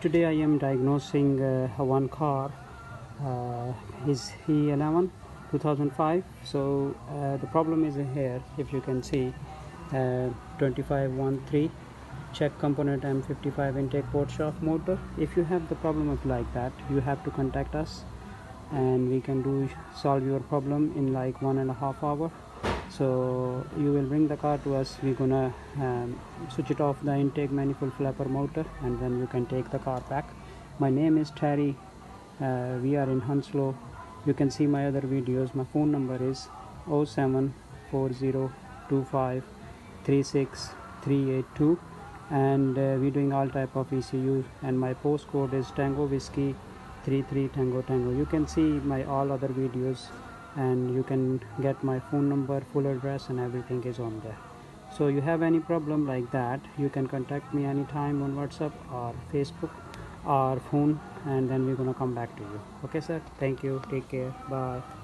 Today I am diagnosing one car, is E11 2005. So the problem is here, if you can see, 2513 check component M55 intake port shaft motor. If you have the problem of like that, you have to contact us and we can solve your problem in like 1.5 hours. So you will bring the car to us, we're gonna switch it off the intake manifold flapper motor, and then you can take the car back. My name is Terry. We are in Hounslow. You can see my other videos. My phone number is 07402536382, and we're doing all type of ECU, and my postcode is Tango Whiskey 33 Tango Tango. You can see my all other videos, and you can get my phone number, full address, and everything is on there. So you have any problem like that, you can contact me anytime on WhatsApp or Facebook or phone, and then we're gonna come back to you. Okay sir, thank you, take care, bye.